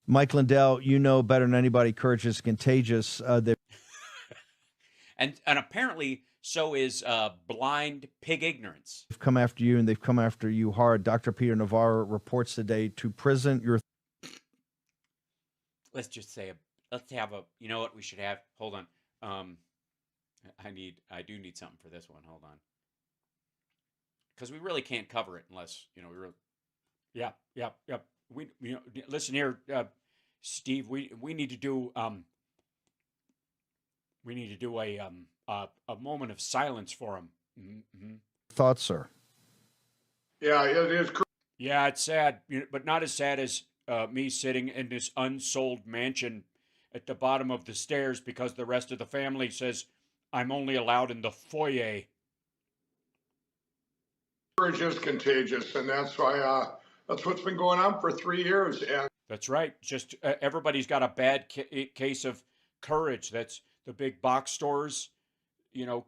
Mike Lindell, you know better than anybody, courage is contagious. And apparently so is blind pig ignorance. They've come after you, and they've come after you hard. Dr. Peter Navarro reports today to prison. Let's just say, let's have a, you know what we should have? Hold on. I do need something for this one. Hold on. Because we really can't cover it unless, we really, yeah. Listen here, Steve, we need to do, a moment of silence for him. Mm-hmm. Thoughts, sir? Yeah, it is. Yeah, it's sad, but not as sad as me sitting in this unsold mansion at the bottom of the stairs because the rest of the family says I'm only allowed in the foyer. Courage is contagious, and that's why that's what's been going on for 3 years. And that's right. Just everybody's got a bad case of courage. That's the big box stores,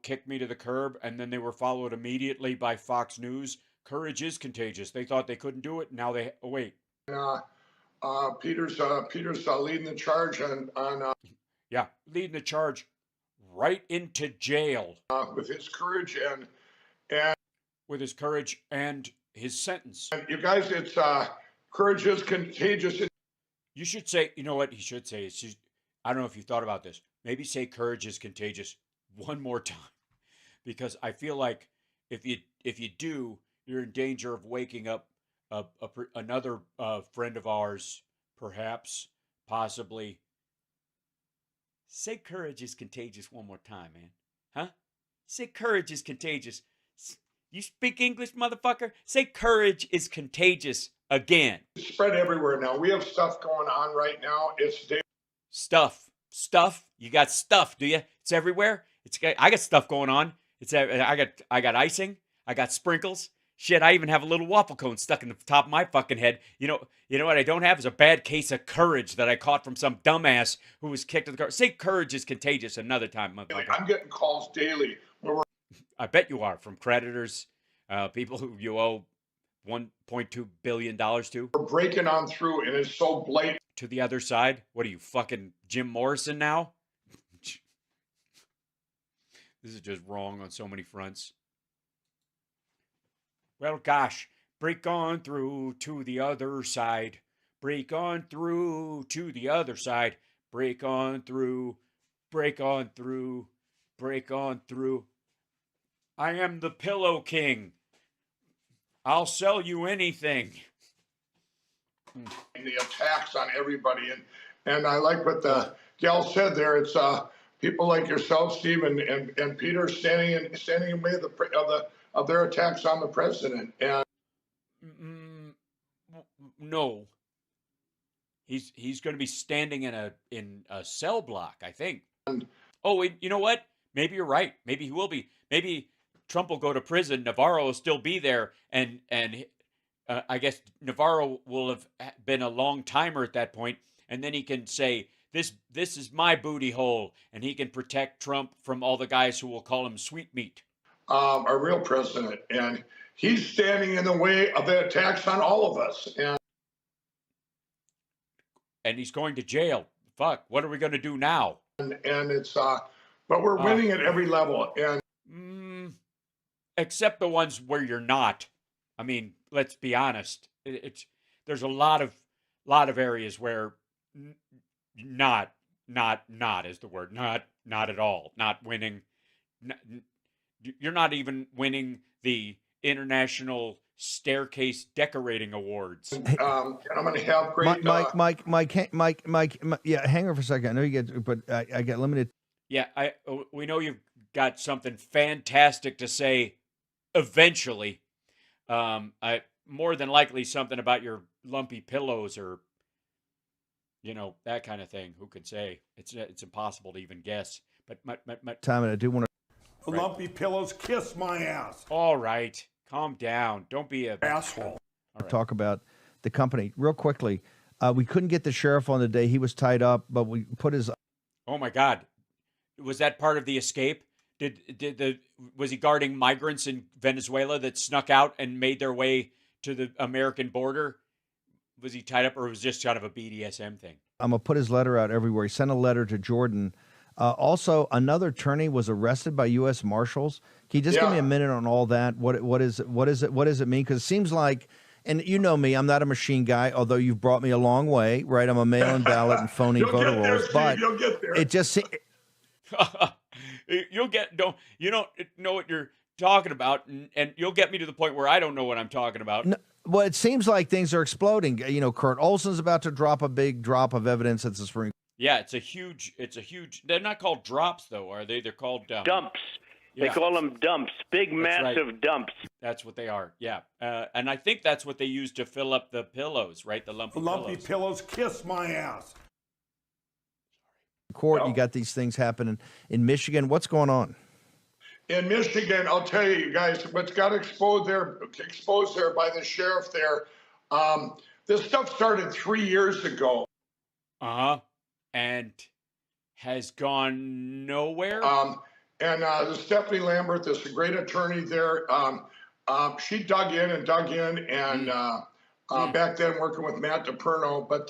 kicked me to the curb, and then they were followed immediately by Fox News. Courage is contagious. They thought they couldn't do it. Now they wait. Peter's leading the charge on leading the charge right into jail with his courage and with his courage and his sentence. And you guys, it's courage is contagious. You should say, you know what he should say is, I don't know if you thought about this. Maybe say courage is contagious one more time, because I feel like if you do, you're in danger of waking up another friend of ours, perhaps, possibly. Say courage is contagious one more time, man. Huh? Say courage is contagious. You speak English, motherfucker? Say courage is contagious again. It's spread everywhere now. We have stuff going on right now. It's stuff. You got stuff, do you? It's everywhere. I got stuff going on. I got icing. I got sprinkles. Shit, I even have a little waffle cone stuck in the top of my fucking head. You know what I don't have is a bad case of courage that I caught from some dumbass who was kicked to the car. Say courage is contagious another time, motherfucker. I'm getting calls daily where I bet you are, from creditors, people who you owe $1.2 billion to. We're breaking on through, and it's so blatant. To the other side? What are you, fucking Jim Morrison now? This is just wrong on so many fronts. Well, gosh, break on through to the other side. Break on through to the other side. Break on through. Break on through. Break on through. I am the Pillow King. I'll sell you anything. The attacks on everybody, and I like what the gal said there. It's people like yourself, Steve, and Peter standing in way of their attacks on the president. And no, he's going to be standing in a cell block, I think. Oh, you know what? Maybe you're right. Maybe he will be. Maybe Trump will go to prison. Navarro will still be there, and I guess Navarro will have been a long timer at that point, and then he can say, this is my booty hole, and he can protect Trump from all the guys who will call him sweetmeat. Our real president, and he's standing in the way of the attacks on all of us. And he's going to jail. Fuck, what are we going to do now? And it's, but we're winning at every level. And except the ones where you're not. I mean, let's be honest. There's a lot of areas where not is the word. Not at all. Not winning. You're not even winning the International Staircase Decorating Awards. And I'm going to have great. Mike. Yeah, hang on for a second. I know you get, but I get limited. Yeah, we know you've got something fantastic to say. Eventually, more than likely something about your lumpy pillows or, that kind of thing. Who could say? It's impossible to even guess. But my time, and I do want to. Right. Lumpy pillows, kiss my ass. All right, calm down. Don't be a asshole. Right. Talk about the company real quickly. We couldn't get the sheriff on the day; he was tied up. But we put his. Oh my God, was that part of the escape? Was he guarding migrants in Venezuela that snuck out and made their way to the American border? was he tied up, or was it just kind of a BDSM thing? I'm gonna put his letter out everywhere. He sent a letter to Jordan. Also, another attorney was arrested by U.S. Marshals. Can you just give me a minute on all that? What is it? What does it mean? Because it seems like, and you know me, I'm not a machine guy. Although you've brought me a long way, right? I'm a mail-in ballot and phony voter rolls, but you'll get there. it just you don't know what you're talking about, and you'll get me to the point where I don't know what I'm talking about. no, well, it seems like things are exploding. You know, Kurt Olson's about to drop a big drop of evidence at the Supreme. Yeah, it's a huge. They're not called drops, though, are they? They're called dumps. Yeah. They call them dumps. Big, massive dumps. That's what they are. Yeah, and I think that's what they use to fill up the pillows, right? The lumpy pillows. Kiss my ass. Court, you got these things happening in Michigan. What's going on? In Michigan, I'll tell you guys, what's got exposed there by the sheriff there. This stuff started 3 years ago. And has gone nowhere. And Stephanie Lambert, this great attorney there, she dug in, and back then working with Matt DePerno, but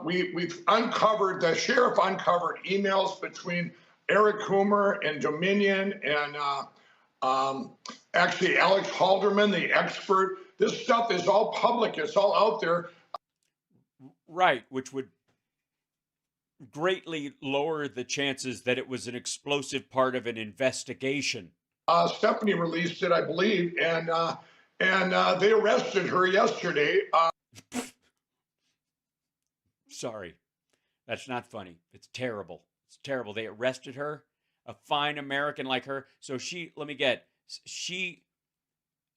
we've uncovered, the sheriff uncovered emails between Eric Coomer and Dominion and actually Alex Halderman, the expert. This stuff is all public. It's all out there. Right, which would greatly lower the chances that it was an explosive part of an investigation. Stephanie released it, I believe, and they arrested her yesterday. Sorry, that's not funny. It's terrible. It's terrible. They arrested her, a fine American like her. So let me get,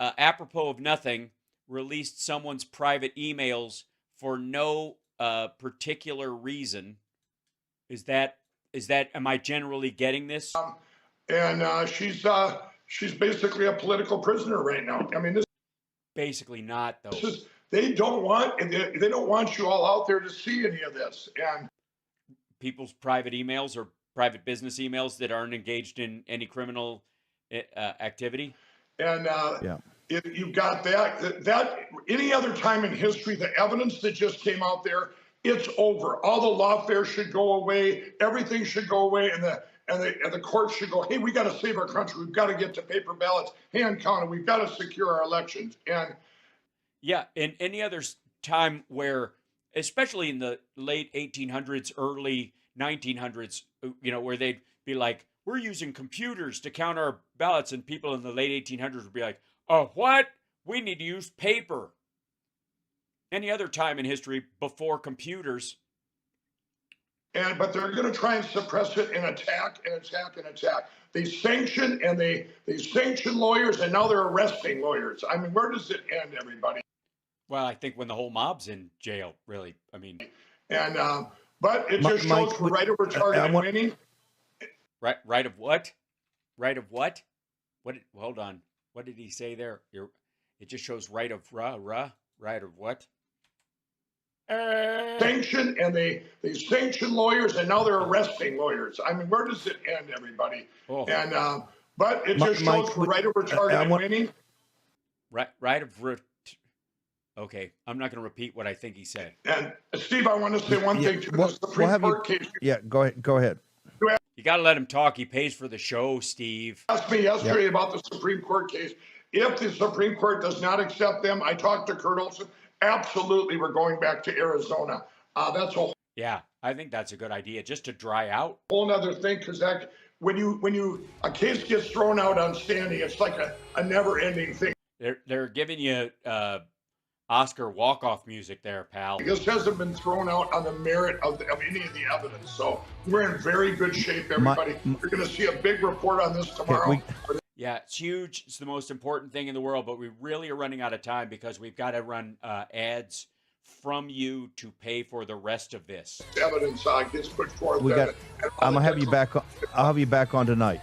apropos of nothing, released someone's private emails for no particular reason. Is that, am I generally getting this? She's basically a political prisoner right now. I mean, this basically not, though. They don't want you all out there to see any of this. And people's private emails or private business emails that aren't engaged in any criminal activity. And if you've got that any other time in history, the evidence that just came out there, it's over. All the lawfare should go away. Everything should go away, and the courts should go, hey, we got to save our country. We've got to get to paper ballots, hand counted. We've got to secure our elections. And yeah, in any other time where, especially in the late 1800s, early 1900s, where they'd be like, we're using computers to count our ballots, and people in the late 1800s would be like, oh, what? We need to use paper. Any other time in history before computers. But they're going to try and suppress it and attack and attack and attack. They sanction lawyers, and now they're arresting lawyers. I mean, where does it end, everybody? Well, I think when the whole mob's in jail, really. I mean, and but it just shows we're right over target and winning. Right of what? Right of what? Hold on. What did he say there? It just shows right of right of what? Sanction, and they sanction lawyers, and now they're arresting lawyers. I mean, where does it end, everybody? And but it just shows we're right over target and winning. Right of. Okay, I'm not going to repeat what I think he said. And Steve, I want to say one thing to the Supreme Court case. Yeah, go ahead. You got to let him talk. He pays for the show, Steve. Asked me yesterday about the Supreme Court case. If the Supreme Court does not accept them, I talked to Kurt Olson. Absolutely, we're going back to Arizona. That's a yeah. I think that's a good idea, just to dry out. Whole other thing, because that when a case gets thrown out on standing, it's like a never-ending thing. They're giving you Oscar walk-off music there, pal. This hasn't been thrown out on the merit of any of the evidence, so we're in very good shape, everybody. You're going to see a big report on this tomorrow. Yeah, it's huge. It's the most important thing in the world, but we really are running out of time because we've got to run ads from you to pay for the rest of this. Evidence gets put forth. I'm gonna have you back. I'll have you back on tonight.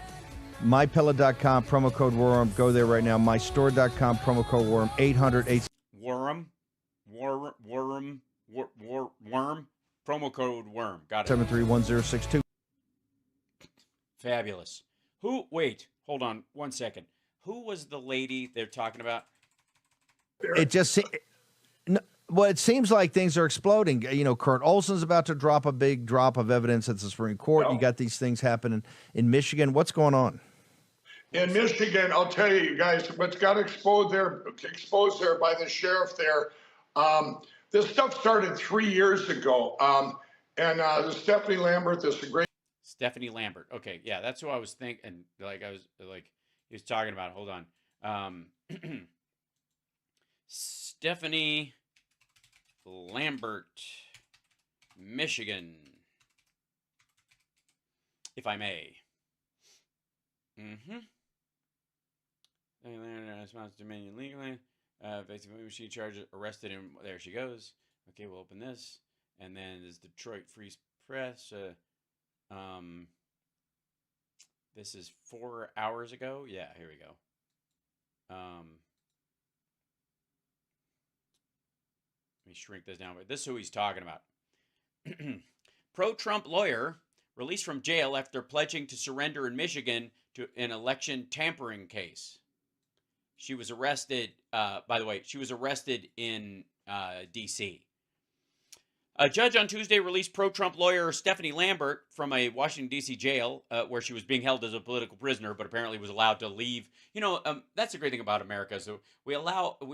MyPillow.com, promo code Worm. Go there right now. MyStore.com, promo code Worm. 800-8. Worm. Promo code Worm. Got it. 731-062. Fabulous. Wait, hold on 1 second. Who was the lady they're talking about? It just, no, Well, it seems like things are exploding. Kurt Olson's about to drop a big drop of evidence at the Supreme Court. You got these things happening in Michigan. What's going on? In Michigan, I'll tell you guys, what's got exposed there by the sheriff there. This stuff started 3 years ago. Stephanie Lambert, this is a great. Stephanie Lambert. Okay, yeah, that's who I was thinking. Like he was talking about. Hold on. Stephanie Lambert, Michigan, if I may. Response to Dominion legally. Basically, she charges arrested and there she goes. Okay, we'll open this, and then there's Detroit Free Press. This is 4 hours ago. Yeah, here we go. Let me shrink this down. But this is who he's talking about. Pro-Trump lawyer released from jail after pledging to surrender in Michigan to an election tampering case. She was arrested, by the way, she was arrested in D.C. A judge on Tuesday released pro-Trump lawyer Stephanie Lambert from a Washington, D.C. jail where she was being held as a political prisoner, but apparently was allowed to leave. That's the great thing about America. So we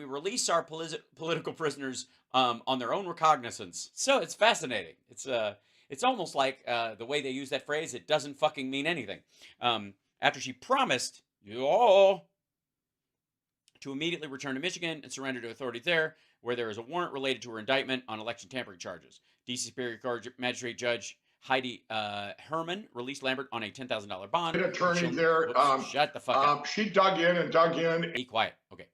release our political prisoners on their own recognizance. So it's fascinating. It's almost like the way they use that phrase, it doesn't fucking mean anything. After she promised to immediately return to Michigan and surrender to authorities there, where there is a warrant related to her indictment on election tampering charges. D.C. Superior Court Magistrate Judge Heidi Herman released Lambert on a $10,000 bond. Attorney there. Shut the fuck up. She dug in. Be quiet. Okay.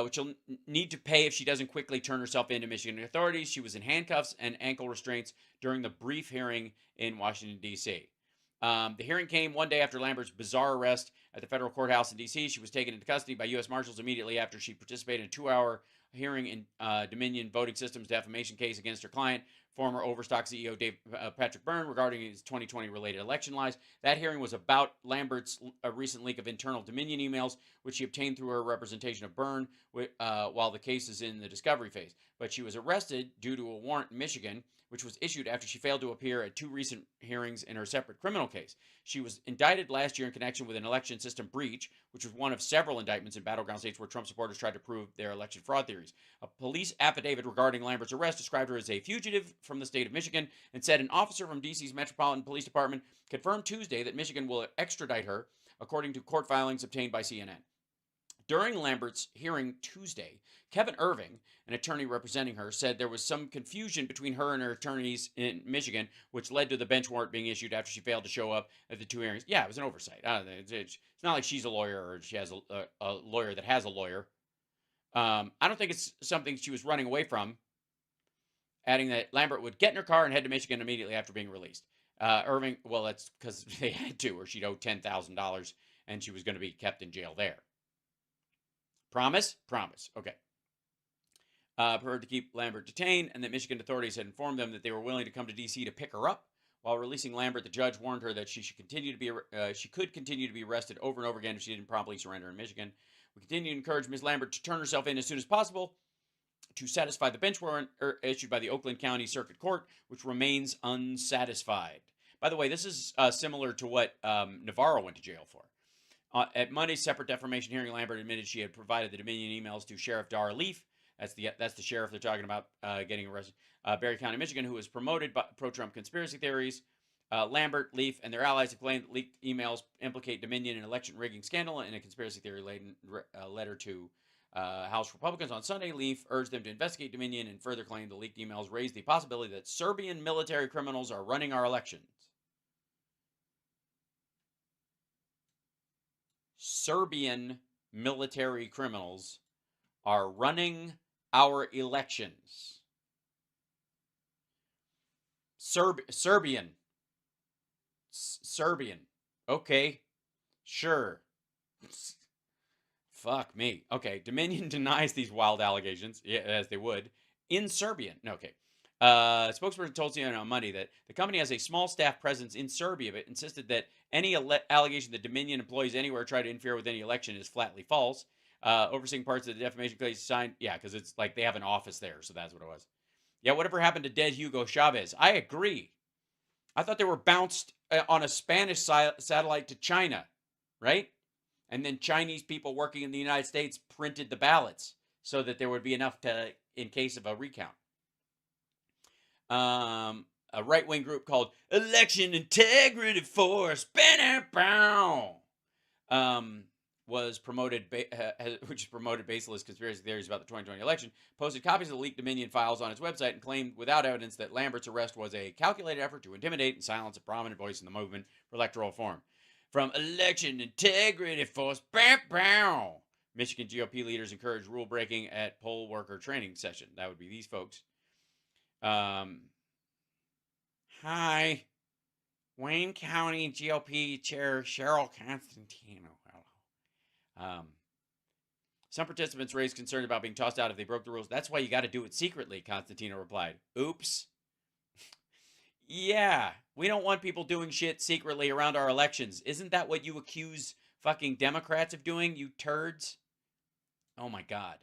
Which she'll need to pay if she doesn't quickly turn herself in to Michigan authorities. She was in handcuffs and ankle restraints during the brief hearing in Washington, D.C. The hearing came one day after Lambert's bizarre arrest at the federal courthouse in D.C. She was taken into custody by U.S. Marshals immediately after she participated in a 2-hour hearing in Dominion Voting Systems defamation case against her client, former Overstock CEO Patrick Byrne, regarding his 2020-related election lies. That hearing was about Lambert's recent leak of internal Dominion emails, which she obtained through her representation of Byrne while the case is in the discovery phase. But she was arrested due to a warrant in Michigan, which was issued after she failed to appear at 2 recent hearings in her separate criminal case. She was indicted last year in connection with an election system breach, which was one of several indictments in battleground states where Trump supporters tried to prove their election fraud theories. A police affidavit regarding Lambert's arrest described her as a fugitive from the state of Michigan and said an officer from D.C.'s Metropolitan Police Department confirmed Tuesday that Michigan will extradite her, according to court filings obtained by CNN. During Lambert's hearing Tuesday, Kevin Irving, an attorney representing her, said there was some confusion between her and her attorneys in Michigan, which led to the bench warrant being issued after she failed to show up at the 2 hearings. Yeah, it was an oversight. It's not like she's a lawyer or she has a lawyer that has a lawyer. I don't think it's something she was running away from, adding that Lambert would get in her car and head to Michigan immediately after being released. Irving, well, that's because they had to, or she'd owe $10,000 and she was going to be kept in jail there. Promise? Promise. Okay. For her to keep Lambert detained, and that Michigan authorities had informed them that they were willing to come to D.C. to pick her up. While releasing Lambert, the judge warned her that she could continue to be arrested over and over again if she didn't promptly surrender in Michigan. We continue to encourage Ms. Lambert to turn herself in as soon as possible to satisfy the bench warrant issued by the Oakland County Circuit Court, which remains unsatisfied. By the way, this is similar to what Navarro went to jail for. At Monday's separate defamation hearing, Lambert admitted she had provided the Dominion emails to Sheriff Dara Leaf. That's the sheriff they're talking about getting arrested. Berry County, Michigan, who was promoted by pro-Trump conspiracy theories. Lambert, Leaf, and their allies have claimed that leaked emails implicate Dominion in election rigging scandal in a conspiracy theory-laden letter to House Republicans on Sunday. Leaf urged them to investigate Dominion and further claimed the leaked emails raised the possibility that Serbian military criminals are running our elections. Serbian military criminals are running our elections. Serbian. Okay, sure. Fuck me. Okay, Dominion denies these wild allegations, as they would, in Serbian. Okay. Spokesperson told CNN on Monday that the company has a small staff presence in Serbia, but insisted that any allegation that Dominion employees anywhere try to interfere with any election is flatly false. overseeing parts of the defamation case signed. Yeah, because it's like they have an office there, so that's what it was. Yeah, whatever happened to dead Hugo Chavez? I agree. I thought they were bounced on a Spanish satellite to China, right? And then Chinese people working in the United States printed the ballots so that there would be enough to, in case of a recount. A right-wing group called Election Integrity Force, was promoted, which is promoted baseless conspiracy theories about the 2020 election, posted copies of the leaked Dominion files on its website and claimed without evidence that Lambert's arrest was a calculated effort to intimidate and silence a prominent voice in the movement for electoral reform. From Election Integrity Force, Michigan GOP leaders encourage rule breaking at poll worker training session. That would be these folks. Hi, Wayne County GOP Chair Cheryl Constantino. Hello. Some participants raised concerns about being tossed out if they broke the rules. That's why you got to do it secretly, Constantino replied. Oops. Yeah, we don't want people doing shit secretly around our elections. Isn't that what you accuse fucking Democrats of doing, you turds? Oh my God.